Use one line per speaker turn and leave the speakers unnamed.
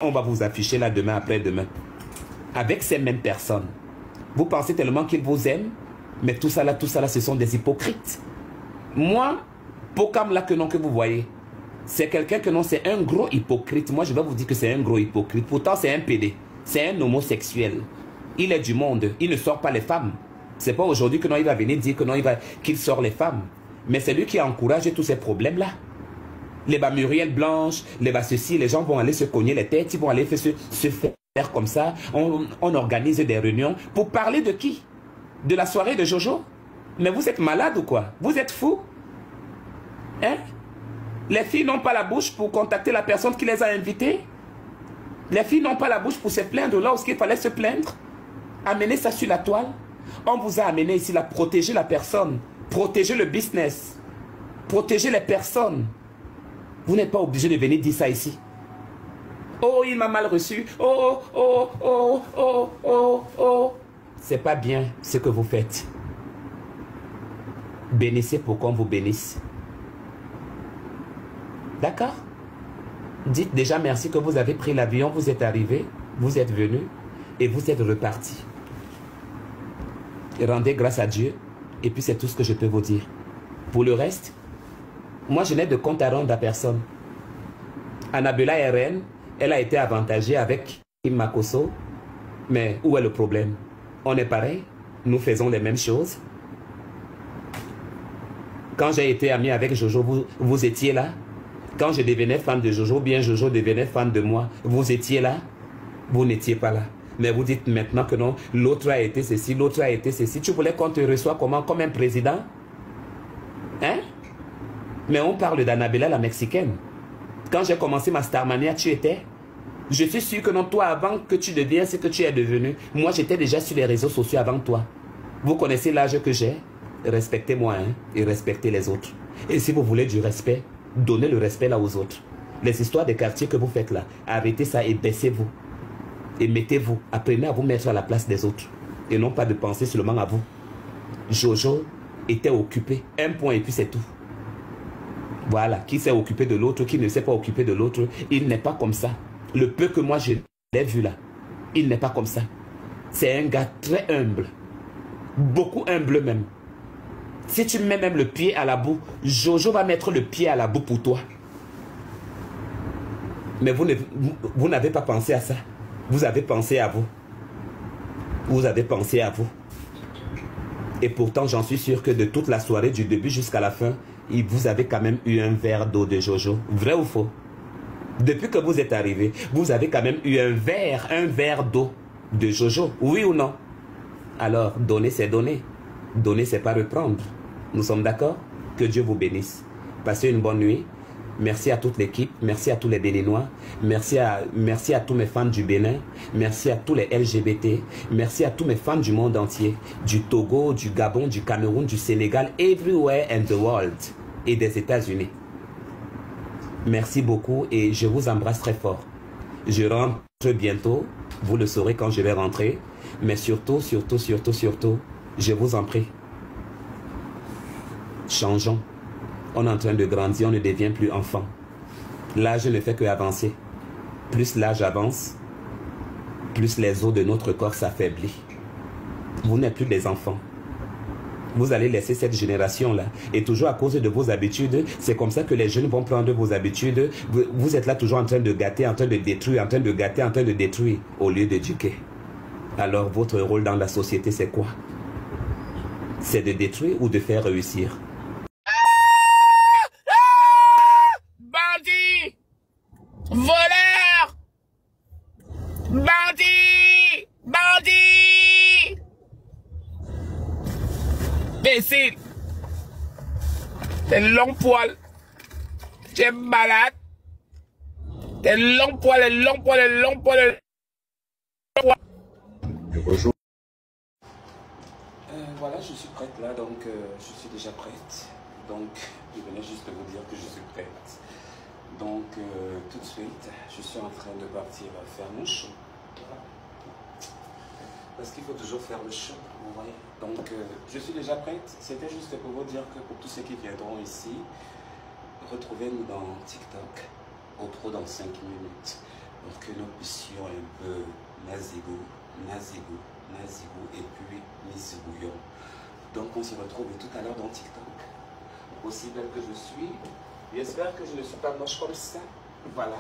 on va vous afficher là demain, après-demain. Avec ces mêmes personnes. Vous pensez tellement qu'ils vous aiment, mais tout ça là, ce sont des hypocrites. Moi, Pokam là que vous voyez, c'est quelqu'un que non, c'est un gros hypocrite. Moi, je vais vous dire que c'est un gros hypocrite. Pourtant, c'est un PD. C'est un homosexuel. Il est du monde. Il ne sort pas les femmes. C'est pas aujourd'hui que non, il va venir dire que non, qu'il sort les femmes. Mais c'est lui qui a encouragé tous ces problèmes-là. Les bas Muriel Blanche, les bas ceci, les gens vont aller se cogner les têtes, ils vont aller se faire comme ça. On organise des réunions pour parler de qui? De la soirée de Jojo? Mais vous êtes malade ou quoi? Vous êtes fou? Hein? Les filles n'ont pas la bouche pour contacter la personne qui les a invitées. Les filles n'ont pas la bouche pour se plaindre là où il fallait se plaindre. Amenez ça sur la toile. On vous a amené ici là, protéger la personne, protéger le business, protéger les personnes. Vous n'êtes pas obligé de venir dire ça ici. Oh, il m'a mal reçu. Oh, oh, oh, oh, oh, oh. C'est pas bien ce que vous faites. Bénissez pour qu'on vous bénisse. D'accord? Dites déjà merci que vous avez pris l'avion, vous êtes arrivé, vous êtes venu et vous êtes reparti. Rendez grâce à Dieu et puis c'est tout ce que je peux vous dire. Pour le reste, moi je n'ai de compte à rendre à personne. Annabella RN, elle a été avantagée avec Kim Makosso, mais où est le problème? On est pareil, nous faisons les mêmes choses. Quand j'ai été ami avec Jojo, vous étiez là. Quand je devenais fan de Jojo, bien Jojo devenait fan de moi, vous étiez là, vous n'étiez pas là. Mais vous dites maintenant que non, l'autre a été ceci, l'autre a été ceci. Tu voulais qu'on te reçoive comment? Comme un président? Hein? Mais on parle d'Annabella la Mexicaine. Quand j'ai commencé ma Starmania, tu étais? Je suis sûr que non, toi, avant que tu deviennes ce que tu es devenu, moi j'étais déjà sur les réseaux sociaux avant toi. Vous connaissez l'âge que j'ai? Respectez-moi hein, et respectez les autres. Et si vous voulez du respect, donnez le respect là aux autres. Les histoires des quartiers que vous faites là, arrêtez ça et baissez-vous. Et mettez-vous, apprenez à vous mettre à la place des autres. Et non pas de penser seulement à vous. Jojo était occupé. Un point et puis c'est tout. Voilà, qui s'est occupé de l'autre, qui ne s'est pas occupé de l'autre, il n'est pas comme ça. Le peu que moi je l'ai vu là, il n'est pas comme ça. C'est un gars très humble. Beaucoup humble même. Si tu mets même le pied à la boue, Jojo va mettre le pied à la boue pour toi. Mais vous n'avez pas pensé à ça. Vous avez pensé à vous. Vous avez pensé à vous. Et pourtant, j'en suis sûr que de toute la soirée, du début jusqu'à la fin, vous avez quand même eu un verre d'eau de Jojo. Vrai ou faux? Depuis que vous êtes arrivé, vous avez quand même eu un verre d'eau de Jojo. Oui ou non? Alors, donner, c'est donner. Donner, c'est pas reprendre. Nous sommes d'accord? Que Dieu vous bénisse. Passez une bonne nuit. Merci à toute l'équipe. Merci à tous les Béninois. Merci à tous mes fans du Bénin. Merci à tous les LGBT. Merci à tous mes fans du monde entier. Du Togo, du Gabon, du Cameroun, du Sénégal. Everywhere in the world. Et des États-Unis. Merci beaucoup et je vous embrasse très fort. Je rentre bientôt. Vous le saurez quand je vais rentrer. Mais surtout, je vous en prie. Changeons. On est en train de grandir, on ne devient plus enfant. L'âge ne fait qu'avancer. Plus l'âge avance, plus les os de notre corps s'affaiblissent. Vous n'êtes plus des enfants. Vous allez laisser cette génération-là. Et toujours à cause de vos habitudes, c'est comme ça que les jeunes vont prendre vos habitudes. Vous êtes là toujours en train de gâter, en train de détruire, en train de gâter, en train de détruire, au lieu d'éduquer. Alors votre rôle dans la société, c'est quoi? C'est de détruire ou de faire réussir?
Bandit! Voleur! Bandit! Bandit! Imbécile! T'es long poil. Tu es malade. T'es long poil, long poil, long poil.
Bonjour. Voilà, je suis prête là, donc je suis déjà prête. Donc, je venais juste vous dire que je suis prête. Donc, tout de suite, je suis en train de partir faire mon show. Parce qu'il faut toujours faire le show, vous voyez. Donc, je suis déjà prête. C'était juste pour vous dire que pour tous ceux qui viendront ici, retrouvez-nous dans TikTok, au pro dans 5 minutes. pour que nous puissions un peu nazigou, et puis Nizibouillon. Donc on se retrouve tout à l'heure dans TikTok. Aussi belle que je suis, j'espère que je ne suis pas moche comme ça. Voilà.